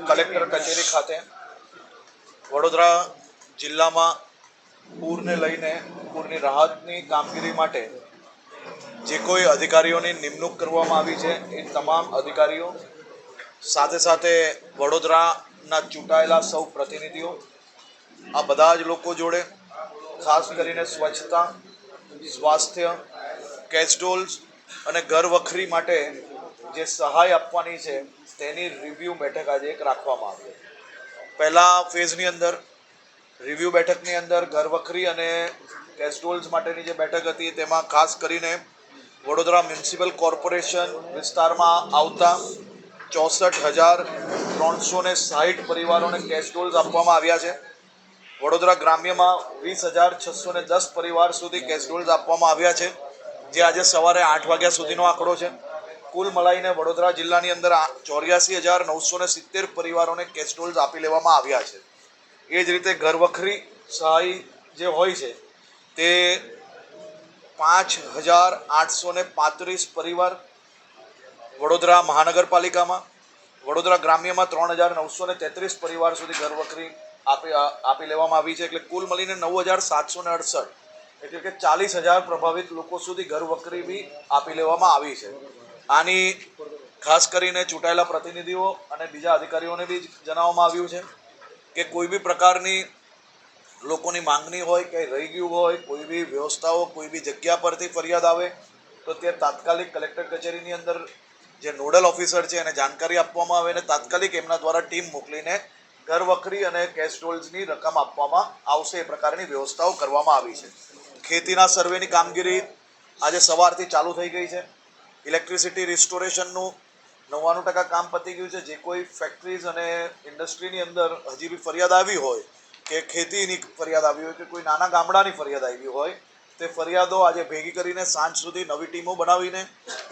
Collector કચેરી ખાતે વડોદરા જિલ્લામાં પૂરને લઈને પૂરની રાહતની કામગીરી માટે જે કોઈ અધિકારીઓની નિમણૂક કરવામાં આવી છે એ તમામ અધિકારીઓ સાથે સાથે વડોદરાના ચૂંટાયેલા સૌ પ્રતિનિધિઓ આ બધા જ લોકો જોડે ખાસ કરીને સ્વચ્છતા, સ્વાસ્થ્ય, કેસ્ટોલ્સ અને ઘર વખરી માટે જે સહાય આપવાની છે તેની રિવ્યૂ બેઠક આજે એક રાખવામાં આવી. પહેલા ફેઝની અંદર રિવ્યૂ બેઠકની અંદર ઘર વખરી અને કેસ્ટોલ્સ માટેની જે બેઠક હતી તેમાં ખાસ કરીને વડોદરા મ્યુનિસિપલ કોર્પોરેશન વિસ્તારમાં આવતા 64,360 પરિવારોને કેસ્ટોલ્સ આપવામાં આવ્યા છે. વડોદરા ગ્રામ્યમાં 20,610 પરિવાર સુધી કેસ્ટોલ્સ આપવામાં આવ્યા છે, જે આજે સવારે 8 વાગ્યા સુધીનો આંકડો છે. કુલ મળીને વડોદરા જિલ્લાની અંદર 84,970 પરિવારોને કેસ્ટોલ્સ આપી લેવામાં આવ્યા છે. એ જ રીતે ઘર વખરી સહાય જે હોય છે તે 5,835 પરિવાર વડોદરા મહાનગરપાલિકામાં, વડોદરા ગ્રામ્યમાં 3,933 પરિવાર સુધી ઘર વખરી આપી લેવામાં આવી છે. એટલે કુલ મળીને 9,768 એટલે કે 40,000 પ્રભાવિત લોકો સુધી ઘર વખરી બી આપી લેવામાં આવી છે. આની ખાસ કરીને ચૂંટાયેલા પ્રતિનિધિઓ અને બીજા અધિકારીઓને બી જણાવવામાં આવ્યું છે કે કોઈ બી પ્રકારની લોકોની માંગણી હોય કે રહી ગયું હોય, કોઈ બી વ્યવસ્થાઓ કોઈ બી જગ્યા પરથી ફરિયાદ આવે તો તે તાત્કાલિક કલેક્ટર કચેરીની અંદર જે નોડલ ઓફિસર છે એને જાણકારી આપવામાં આવે અને તાત્કાલિક એમના દ્વારા ટીમ મોકલીને ઘર વખરી અને કેસ્ટોલ્સની રકમ આપવામાં આવશે એ પ્રકારની વ્યવસ્થાઓ કરવામાં આવી છે. ખેતીના સર્વેની કામગીરી આજે સવારથી ચાલુ થઈ ગઈ છે. ઇલેક્ટ્રિસિટી રિસ્ટોરેશનનું 99% કામ પતી ગયું છે. જે કોઈ ફેક્ટરીઝ અને ઇન્ડસ્ટ્રીની અંદર હજી બી ફરિયાદ આવી હોય કે ખેતીની ફરિયાદ આવી હોય કે કોઈ નાના ગામડાની ફરિયાદ આવી હોય તે ફરિયાદો આજે ભેગી કરીને સાંજ સુધી નવી ટીમો બનાવીને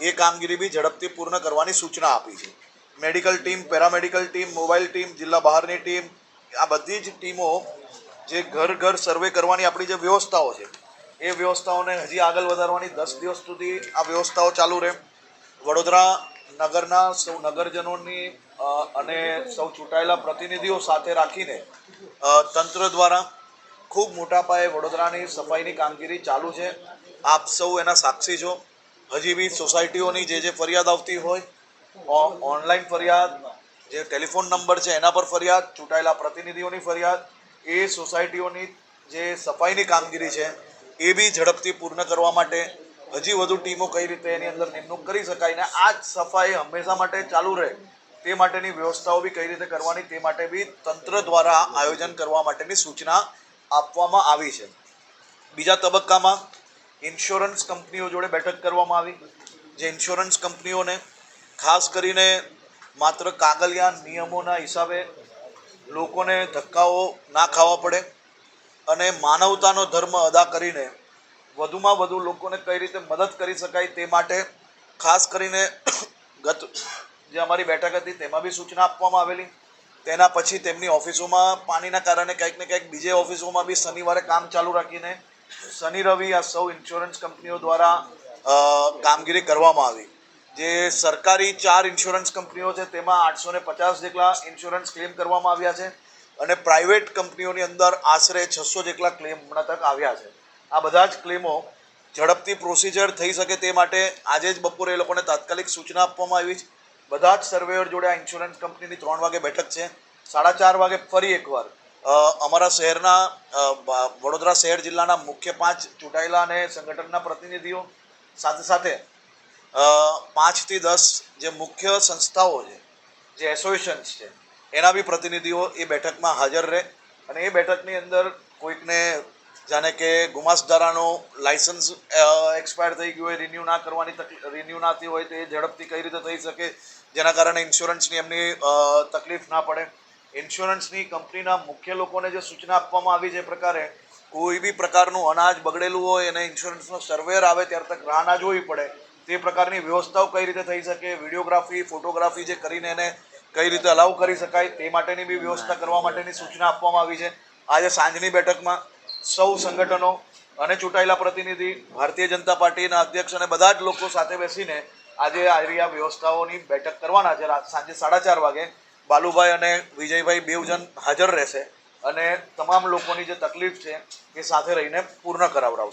એ કામગીરી બી ઝડપથી પૂર્ણ કરવાની સૂચના આપી છે. Medical team, paramedical team, mobile team, જિલ્લા બહારની ટીમ, આ બધી જ ટીમો જે ઘર સર્વે કરવાની આપણી જે વ્યવસ્થાઓ છે એ વ્યવસ્થાઓને હજી આગળ વધારવાની 10 દિવસ સુધી આ વ્યવસ્થાઓ ચાલુ રહે. વડોદરા નગરના સૌ નગરજનોની અને સૌ ચૂંટાયેલા પ્રતિનિધિઓ સાથે રાખીને તંત્ર દ્વારા ખૂબ મોટા પાયે વડોદરાની સફાઈની કામગીરી ચાલુ છે. આપ સૌ એના સાક્ષી છો. હજી બી સોસાયટીઓની જે ફરિયાદ આવતી હોય, ઓનલાઈન ફરિયાદ, જે ટેલિફોન નંબર છે એના પર ફરિયાદ, ચૂંટાયેલા પ્રતિનિધિઓની ફરિયાદ, એ સોસાયટીઓની જે સફાઈની કામગીરી છે એ બી ઝડપથી પૂર્ણ કરવા માટે હજી વધુ ટીમો કઈ રીતે એની અંદર નિમણૂક કરી શકાય ને આ જ સફાઈ હંમેશા માટે ચાલુ રહે તે માટેની વ્યવસ્થાઓ બી કઈ રીતે કરવાની તે માટે બી તંત્ર દ્વારા આયોજન કરવા માટેની સૂચના આપવામાં આવી છે. બીજા તબક્કામાં ઇન્સ્યોરન્સ કંપનીઓ જોડે બેઠક કરવામાં આવી. જે ઇન્સ્યોરન્સ કંપનીઓને ખાસ કરીને માત્ર કાગળિયા નિયમોના હિસાબે લોકોને ધક્કાઓ ના ખાવા પડે અને માનવતાનો ધર્મ અદા કરીને વધુમાં વધુ લોકોને કઈ રીતે મદદ કરી શકાય તે માટે ખાસ કરીને ગત જે અમારી બેઠક હતી તેમાં બી સૂચના આપવામાં આવેલી. તેના પછી તેમની ઓફિસોમાં પાણીના કારણે ક્યાંક ને ક્યાંક બીજે ઓફિસોમાં બી શનિવારે કામ ચાલુ રાખીને શનિ રવિ આ સૌ ઇન્સ્યોરન્સ કંપનીઓ દ્વારા કામગીરી કરવામાં આવી. જે સરકારી 4 ઇન્સ્યોરન્સ કંપનીઓ છે તેમાં 850 જેટલા ઇન્સ્યોરન્સ ક્લેમ કરવામાં આવ્યા છે અને પ્રાઇવેટ કંપનીઓની અંદર આશરે 600 જેટલા ક્લેમ હમણાં તક આવ્યા છે. આ બધા જ ક્લેમો ઝડપથી પ્રોસિજર થઈ શકે તે માટે આજે જ બપોરે એ લોકોને તાત્કાલિક સૂચના આપવામાં આવી છે. બધા જ સર્વેયર જોડે આ ઇન્સ્યોરન્સ કંપનીની 3 વાગે બેઠક છે. 4:30 વાગે ફરી એકવાર અમારા શહેરના વડોદરા શહેર જિલ્લાના મુખ્ય 5 ચૂંટાયેલા અને સંગઠનના પ્રતિનિધિઓ સાથે સાથે 5 થી 10 જે મુખ્ય સંસ્થાઓ છે, જે એસોસિએશન્સ છે એના બી પ્રતિનિધિઓ એ બેઠકમાં હાજર રહે અને એ બેઠકની અંદર કોઈકને જાણે કે ગુમાસ્તધારાનો લાયસન્સ એક્સપાયર થઈ ગયું હોય, રિન્યૂ ના થયું હોય તો એ ઝડપથી કઈ રીતે થઈ શકે જેના કારણે ઇન્સ્યોરન્સની એમની તકલીફ ના પડે. ઇન્સ્યોરન્સની કંપનીના મુખ્ય લોકોને જે સૂચના આપવામાં આવી છે એ પ્રકારે કોઈ બી પ્રકારનું અનાજ બગડેલું હોય અને ઇન્સ્યોરન્સનો સર્વેયર આવે ત્યાર તક રાહ ના જોવી પડે તે પ્રકારની વ્યવસ્થાઓ કઈ રીતે થઈ શકે, વિડીયોગ્રાફી, ફોટોગ્રાફી જે કરીને એને કઈ રીતે અલાઉ કરી શકાય તે માટેની બી વ્યવસ્થા કરવા માટેની સૂચના આપવામાં આવી છે. આજે સાંજની બેઠકમાં સૌ સંગઠનો અને ચૂંટાયેલા પ્રતિનિધિ, ભારતીય જનતા પાર્ટીના અધ્યક્ષ અને બધા જ લોકો સાથે બેસીને આજે આ વ્યવસ્થાઓની બેઠક કરવાના છે. સાંજે 4:30 વાગે બાલુભાઈ અને વિજયભાઈ બેવ જણ હાજર રહેશે અને તમામ લોકોની જે તકલીફ છે એ સાથે રહીને પૂર્ણ કરાવડાવશે.